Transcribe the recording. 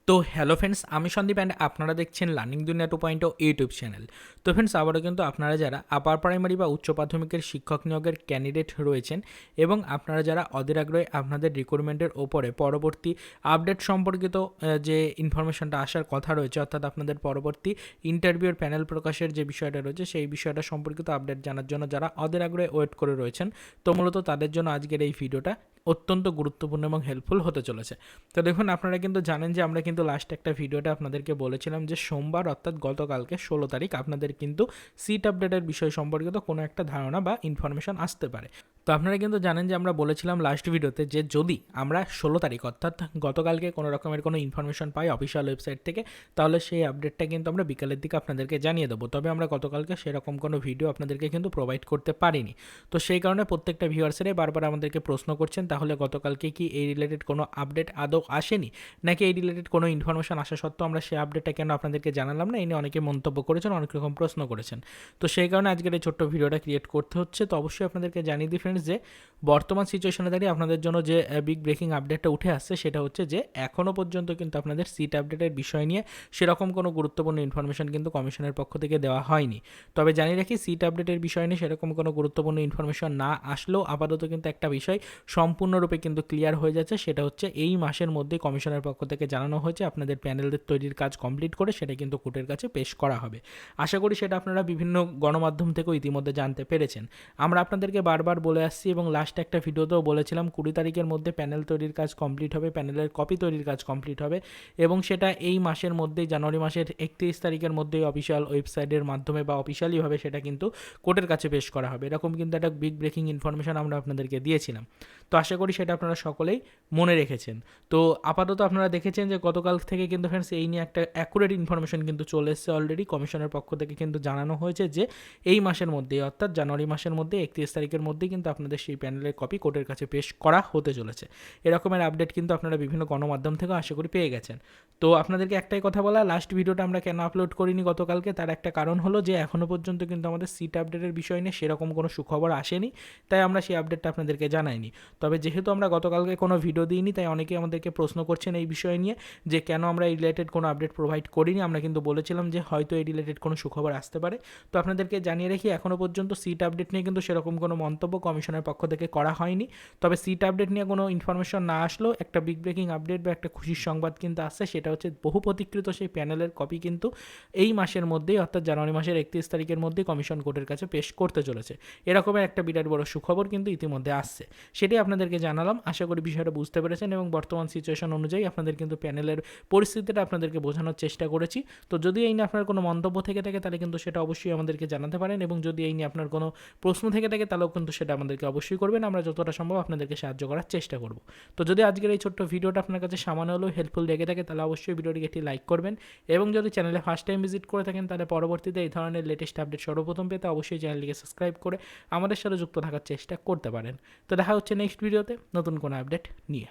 তো hello friends, আমি Sandeep and আপনারা দেখছেন লার্নিং দুনিয়া 2.0 ইউটিউব চ্যানেল। তো ফ্রেন্ডস, আবারও কিন্তু আপনারা যারা আপার প্রাইমারি বা উচ্চ প্রাথমিকের শিক্ষক নিয়োগের ক্যান্ডিডেট রয়েছেন এবং আপনারা যারা অধীর আগ্রহে আপনাদের রিক্রুটমেন্টের ওপরে পরবর্তী আপডেট সম্পর্কিত যে ইনফরমেশনটা আসার কথা রয়েছে, অর্থাৎ আপনাদের পরবর্তী ইন্টারভিউর প্যানেল প্রকাশের যে বিষয়টা রয়েছে সেই বিষয়টা সম্পর্কিত আপডেট জানার জন্য যারা অধীর আগ্রহে ওয়েট করে রয়েছেন, তো মূলত তাদের জন্য আজকের এই ভিডিওটা অত্যন্ত গুরুত্বপূর্ণ এবং হেল্পফুল হতে চলেছে। তো দেখুন, আপনারা কিন্তু জানেন যে আমরা কিন্তু লাস্ট একটা ভিডিওটা আপনাদেরকে বলেছিলাম যে সোমবার অর্থাৎ গতকালকে 16 তারিখ আপনাদের কিন্তু সিট আপডেটের বিষয় সম্পর্কিত কোনো একটা ধারণা বা ইনফরমেশন আসতে পারে। তো আপনারা কিন্তু জানেন যে আমরা বলেছিলাম লাস্ট ভিডিওতে যে যদি আমরা 16 তারিখ অর্থাৎ গতকালকে কোনো রকমের কোনো ইনফরমেশন পাই অফিসিয়াল ওয়েবসাইট থেকে, তাহলে সেই আপডেটটা কিন্তু আমরা বিকালের দিকে আপনাদেরকে জানিয়ে দেবো। তবে আমরা গতকালকে সেরকম কোনো ভিডিও আপনাদেরকে কিন্তু প্রোভাইড করতে পারিনি। তো সেই কারণে প্রত্যেকটা ভিউয়ার্সেরাই বারবার আমাদেরকে প্রশ্ন করছেন, তাহলে গতকালকে কি এই রিলেটেড কোনো আপডেট আদৌ আসেনি, নাকি এই রিলেটেড কোনো ইনফরমেশন আসা সত্ত্বেও আমরা সেই আপডেটটা কেন আপনাদেরকে জানালাম না? এই নিয়ে অনেকে মন্তব্য করেছেন, অনেক রকম প্রশ্ন করেছেন। তো সেই কারণে আজকের এই ছোট্ট ভিডিওটা ক্রিয়েট করতে হচ্ছে। তো অবশ্যই আপনাদেরকে জানিয়ে দিই ফ্রেন্ডস যে বর্তমান সিচুয়েশনে দাঁড়িয়ে আপনাদের জন্য যে বিগ ব্রেকিং আপডেটটা উঠে আসছে সেটা হচ্ছে যে এখনও পর্যন্ত কিন্তু আপনাদের সিট আপডেটের বিষয় নিয়ে সেরকম কোনো গুরুত্বপূর্ণ ইনফরমেশন কিন্তু কমিশনের পক্ষ থেকে দেওয়া হয়নি। তবে জানিয়ে রাখি, সিট আপডেটের বিষয় নিয়ে সেরকম কোনো গুরুত্বপূর্ণ ইনফরমেশন না আসলেও আপাতত কিন্তু একটা বিষয় সম্পূর্ণরূপে কিন্তু ক্লিয়ার হয়ে যাচ্ছে, সেটা হচ্ছে এই মাসের মধ্যে কমিশনের পক্ষ থেকে জানানো হয়েছে আপনাদের প্যানেলদের তৈরির কাজ কমপ্লিট করে সেটা কিন্তু কোর্টের কাছে পেশ করা হবে। আশা করি সেটা আপনারা বিভিন্ন গণমাধ্যম থেকেও ইতিমধ্যে জানতে পেরেছেন। আমরা আপনাদেরকে বারবার বলে আসছি এবং লাস্ট একটা ভিডিওতেও বলেছিলাম 20 তারিখের মধ্যে প্যানেল তৈরির কাজ কমপ্লিট হবে, প্যানেলের কপি তৈরির কাজ কমপ্লিট হবে এবং সেটা এই মাসের মধ্যেই জানুয়ারি মাসের 31 তারিখের মধ্যেই অফিসিয়াল ওয়েবসাইটের মাধ্যমে বা অফিসিয়ালিভাবে সেটা কিন্তু কোর্টের কাছে পেশ করা হবে। এরকম কিন্তু একটা বিগ ব্রেকিং ইনফরমেশন আমরা আপনাদেরকে দিয়েছিলাম। তো আশা করি সেটা আপনারা সকলেই মনে রেখেছেন। তো আপাতত আপনারা দেখেছেন যে গতকাল থেকে কিন্তু ফ্রেন্ডস এই নিয়ে একটা অ্যাকুরেট ইনফরমেশন কিন্তু চলে এসেছে অলরেডি। কমিশনের পক্ষ থেকে কিন্তু জানানো হয়েছে যে এই মাসের মধ্যেই অর্থাৎ জানুয়ারি মাসের মধ্যে 31 তারিখের মধ্যেই কিন্তু আপনাদের সেই প্যানেলের কপি কোর্টের কাছে পেশ করা হতে চলেছে। এরকমের আপডেট কিন্তু আপনারা বিভিন্ন গণমাধ্যম থেকে আশা করি পেয়ে গেছেন। তো আপনাদেরকে একটাই কথা বলা, লাস্ট ভিডিওটা আমরা কেন আপলোড করিনি গতকালকে, তার একটা কারণ হলো যে এখনও পর্যন্ত কিন্তু আমাদের সিট আপডেটের বিষয় নিয়ে সেরকম কোনো সুখবর আসেনি, তাই আমরা সেই আপডেটটা আপনাদেরকে জানাইনি। তবে যেহেতু আমরা গতকালকে কোনো ভিডিও দিইনি, তাই অনেকেই আমাদেরকে প্রশ্ন করছেন এই বিষয় নিয়ে যে কেন আমরা এই রিলেটেড কোনো আপডেট প্রোভাইড করিনি। আমরা কিন্তু বলেছিলাম যে হয়তো এই রিলেটেড কোনো সুখবর আসতে পারে। তো আপনাদেরকে জানিয়ে রাখি, এখনও পর্যন্ত সিট আপডেট নিয়ে কিন্তু সেরকম কোনো মন্তব্য কমিশনের পক্ষ থেকে করা হয়নি। তবে সিট আপডেট নিয়ে কোনো ইনফরমেশন না আসলেও একটা বিগ ব্রেকিং আপডেট বা একটা খুশির সংবাদ কিন্তু আসছে, সেটা হচ্ছে বহু প্রতীক্ষিত সেই প্যানেলের কপি কিন্তু এই মাসের মধ্যেই অর্থাৎ জানুয়ারি মাসের 31 তারিখের মধ্যেই কমিশন কোর্টের কাছে পেশ করতে চলেছে। এরকমের একটা বিরাট বড় সুখবর কিন্তু ইতিমধ্যে আসছে, সেটাই আপনাদেরকে জানালাম। আশা করি বিষয়টা বুঝতে পেরেছেন এবং বর্তমান সিচুয়েশন অনুযায়ী আপনাদের কিন্তু প্যানেলের পরিস্থিতিটা আপনাদেরকে বোঝানোর চেষ্টা করেছি। তো যদি এই নিয়ে আপনার কোনো মন্তব্য থেকে থাকে তাহলে কিন্তু সেটা অবশ্যই আমাদেরকে জানাতে পারেন এবং যদি এই নিয়ে আপনার কোনো প্রশ্ন থেকে থাকে তাহলেও কিন্তু সেটা আমাদেরকে অবশ্যই করবেন। আমরা যতটা সম্ভব আপনাদেরকে সাহায্য করার চেষ্টা করব। তো যদি আজকের এই ছোট্ট ভিডিওটা আপনার কাছে সামান্য হলেও হেল্পফুল লেগে থাকে তাহলে অবশ্যই ভিডিওটিকে একটি লাইক করবেন এবং যদি চ্যানেলে ফার্স্ট টাইম ভিজিট করে থাকেন তাহলে পরবর্তীতে এই ধরনের লেটেস্ট আপডেট সর্বপ্রথম পেতে অবশ্যই চ্যানেলটিকে সাবস্ক্রাইব করে আমাদের সাথে যুক্ত থাকার চেষ্টা করতে পারেন। তো দেখা হচ্ছে নেক্সট ভিডিওতে নতুন কোনো আপডেট নিয়ে।